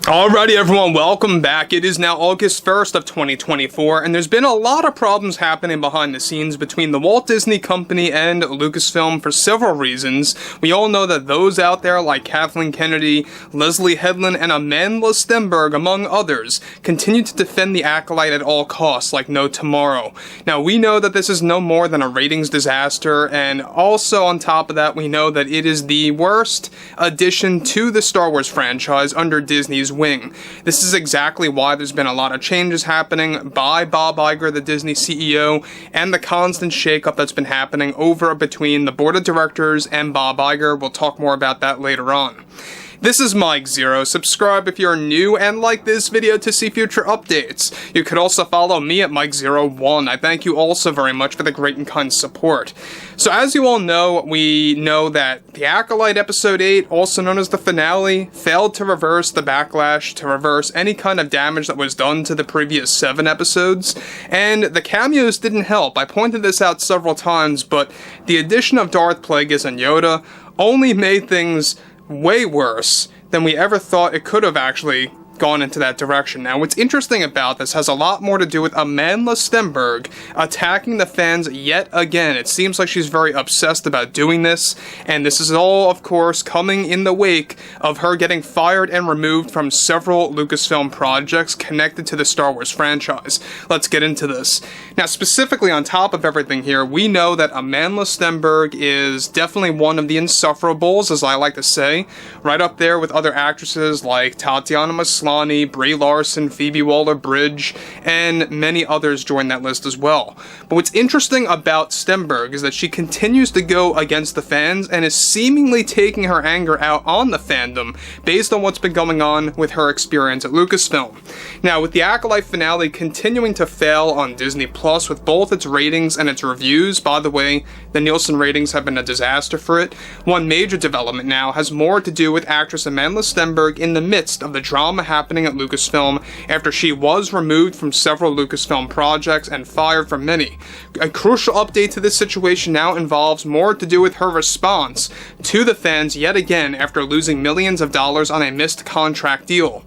Alrighty everyone, welcome back. It is now August 1st of 2024, and there's been a lot of problems happening behind the scenes between the Walt Disney Company and Lucasfilm for several reasons. We all know that those out there like Kathleen Kennedy, leslye, headland, and Amandla Stenberg, among others, continue to defend the Acolyte at all costs like no tomorrow. Now, we know that this is no more than a ratings disaster, and also on top of that, we know that it is the worst addition to the Star Wars franchise under Disney's wing. This is exactly why there's been a lot of changes happening by Bob Iger, the Disney CEO, and the constant shakeup that's been happening over between the board of directors and Bob Iger. We'll talk more about that later on. This is Mike Zero. Subscribe if you're new and like this video to see future updates. You could also follow me at Mike01. I thank you also very much for the great and kind support. So as you all know, we know that the Acolyte Episode 8, also known as the finale, failed to reverse the backlash, to reverse any kind of damage that was done to the previous 7 episodes, and the cameos didn't help. I pointed this out several times, but the addition of Darth Plagueis and Yoda only made things way worse than we ever thought it could have actually gone into that direction. Now, what's interesting about this has a lot more to do with Amandla Stenberg attacking the fans yet again. It seems like she's very obsessed about doing this, and this is all, of course, coming in the wake of her getting fired and removed from several Lucasfilm projects connected to the Star Wars franchise. Let's get into this. Now, specifically on top of everything here, we know that Amandla Stenberg is definitely one of the insufferable, as I like to say, right up there with other actresses like Tatiana Maslany, Brie Larson, Phoebe Waller-Bridge, and many others join that list as well. But what's interesting about Stenberg is that she continues to go against the fans and is seemingly taking her anger out on the fandom based on what's been going on with her experience at Lucasfilm. Now, with the Acolyte finale continuing to fail on Disney Plus with both its ratings and its reviews, by the way, the Nielsen ratings have been a disaster for it, one major development now has more to do with actress Amandla Stenberg in the midst of the drama happening at Lucasfilm after she was removed from several Lucasfilm projects and fired from many. A crucial update to this situation now involves more to do with her response to the fans yet again after losing millions of dollars on a missed contract deal.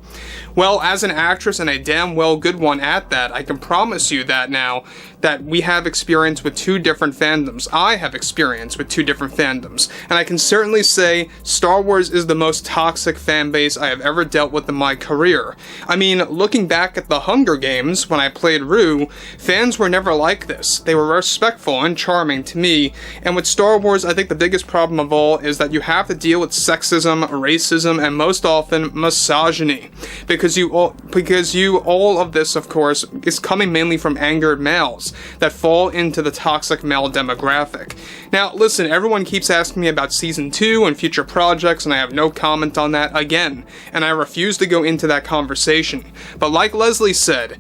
Well, as an actress, and a damn well good one at that, I can promise you that now, that we have experience with 2 different fandoms. I have experience with 2 different fandoms, and I can certainly say Star Wars is the most toxic fan base I have ever dealt with in my career. I mean, looking back at the Hunger Games, when I played Rue, fans were never like this. They were respectful and charming to me, and with Star Wars, I think the biggest problem of all is that you have to deal with sexism, racism, and most often, misogyny. Because all of this, of course, is coming mainly from angered males that fall into the toxic male demographic. Now, listen, everyone keeps asking me about Season 2 and future projects, and I have no comment on that again, and I refuse to go into that conversation. But like Leslye said,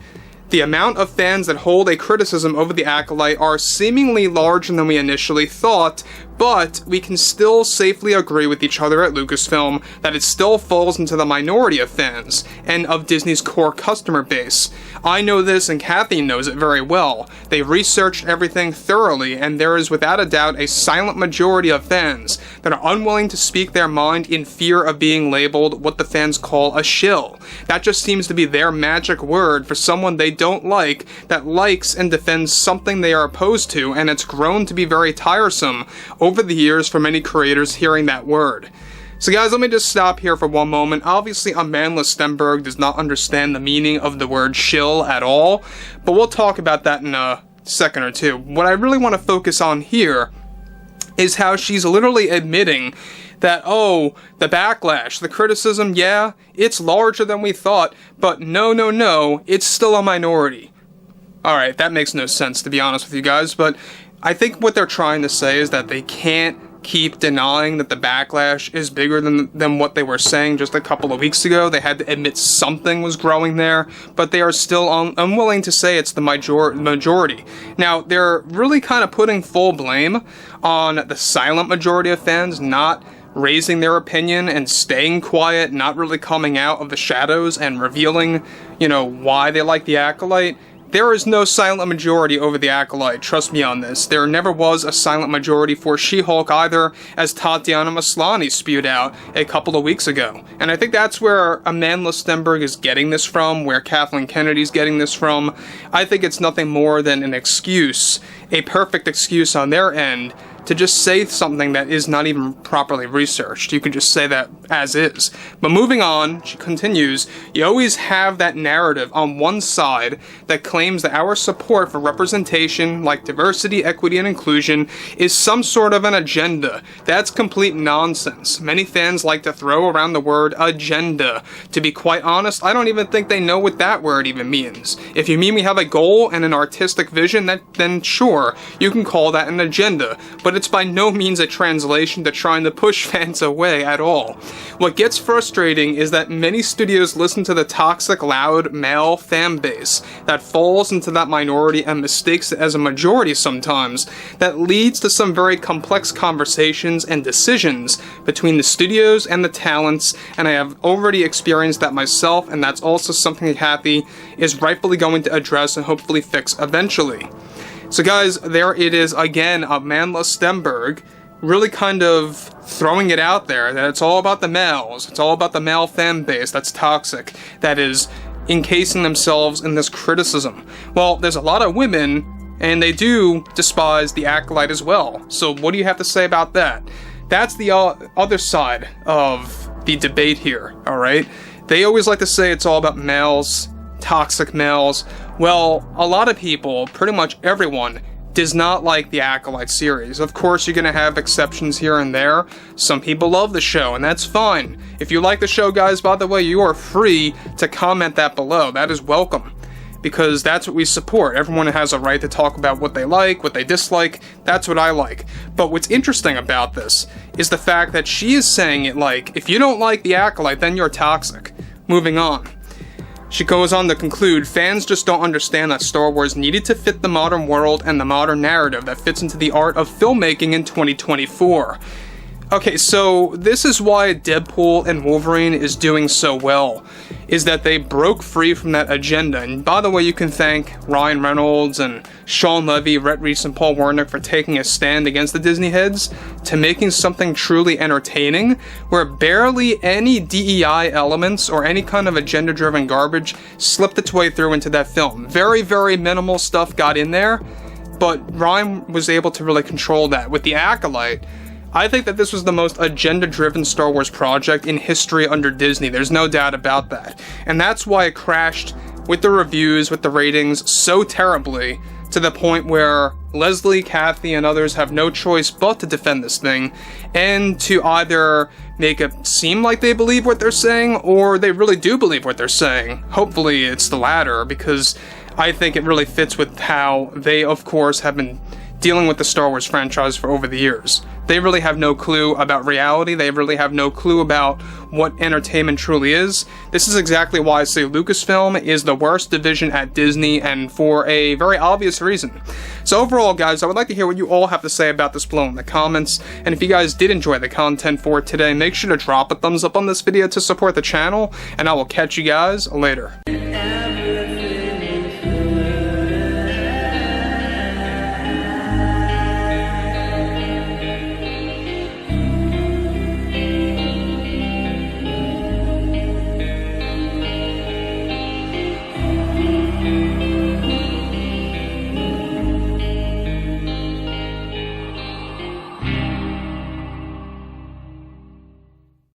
the amount of fans that hold a criticism over the Acolyte are seemingly larger than we initially thought, but we can still safely agree with each other at Lucasfilm that it still falls into the minority of fans and of Disney's core customer base. I know this, and Kathy knows it very well. They researched everything thoroughly, and there is without a doubt a silent majority of fans that are unwilling to speak their mind in fear of being labeled what the fans call a shill. That just seems to be their magic word for someone they don't like that likes and defends something they are opposed to, and it's grown to be very tiresome over the years for many creators hearing that word. So guys, let me just stop here for one moment. Obviously, Amandla Stenberg does not understand the meaning of the word shill at all, but we'll talk about that in a second or two. What I really want to focus on here is how she's literally admitting that, oh, the backlash, the criticism, yeah, it's larger than we thought, but no, it's still a minority. Alright, that makes no sense, to be honest with you guys, but I think what they're trying to say is that they can't keep denying that the backlash is bigger than what they were saying just a couple of weeks ago. They had to admit something was growing there, but they are still unwilling to say it's the majority. Now, they're really kind of putting full blame on the silent majority of fans not raising their opinion and staying quiet, not really coming out of the shadows and revealing, why they like the Acolyte. There is no silent majority over the Acolyte, trust me on this. There never was a silent majority for She-Hulk either, as Tatiana Maslany spewed out a couple of weeks ago. And I think that's where Amandla Stenberg is getting this from, where Kathleen Kennedy's getting this from. I think it's nothing more than an excuse, a perfect excuse on their end, to just say something that is not even properly researched. You can just say that as is. But moving on, she continues, you always have that narrative on one side that claims that our support for representation, like diversity, equity, and inclusion, is some sort of an agenda. That's complete nonsense. Many fans like to throw around the word agenda. To be quite honest, I don't even think they know what that word even means. If you mean we have a goal and an artistic vision, then sure, you can call that an agenda. But it's by no means a translation to trying to push fans away at all. What gets frustrating is that many studios listen to the toxic, loud, male fan base that falls into that minority and mistakes it as a majority sometimes, that leads to some very complex conversations and decisions between the studios and the talents, and I have already experienced that myself, and that's also something Kathy is rightfully going to address and hopefully fix eventually. So guys, there it is again, Amandla Stenberg really kind of throwing it out there that it's all about the males, it's all about the male fan base that's toxic, that is encasing themselves in this criticism. Well, there's a lot of women, and they do despise the Acolyte as well, so what do you have to say about that? That's the other side of the debate here, alright? They always like to say it's all about males, toxic males. Well, a lot of people, pretty much everyone, does not like the Acolyte series. Of course, you're going to have exceptions here and there. Some people love the show, and that's fine. If you like the show, guys, by the way, you are free to comment that below. That is welcome, because that's what we support. Everyone has a right to talk about what they like, what they dislike. That's what I like. But what's interesting about this is the fact that she is saying it like, if you don't like the Acolyte, then you're toxic. Moving on. She goes on to conclude, fans just don't understand that Star Wars needed to fit the modern world and the modern narrative that fits into the art of filmmaking in 2024. Okay, so this is why Deadpool and Wolverine is doing so well, is that they broke free from that agenda. And by the way, you can thank Ryan Reynolds and Sean Levy, Rhett Reese, and Paul Wernick for taking a stand against the Disney heads to making something truly entertaining, where barely any DEI elements or any kind of agenda-driven garbage slipped its way through into that film. Very, very minimal stuff got in there, but Ryan was able to really control that. With the Acolyte, I think that this was the most agenda-driven Star Wars project in history under Disney. There's no doubt about that. And that's why it crashed with the reviews, with the ratings, so terribly, to the point where Leslye, Kathy, and others have no choice but to defend this thing, and to either make it seem like they believe what they're saying, or they really do believe what they're saying. Hopefully it's the latter, because I think it really fits with how they, of course, have been dealing with the Star Wars franchise for over the years. They really have no clue about reality. They really have no clue about what entertainment truly is. This is exactly why I say Lucasfilm is the worst division at Disney, and for a very obvious reason. So overall, guys, I would like to hear what you all have to say about this below in the comments. And if you guys did enjoy the content for today, make sure to drop a thumbs up on this video to support the channel, and I will catch you guys later.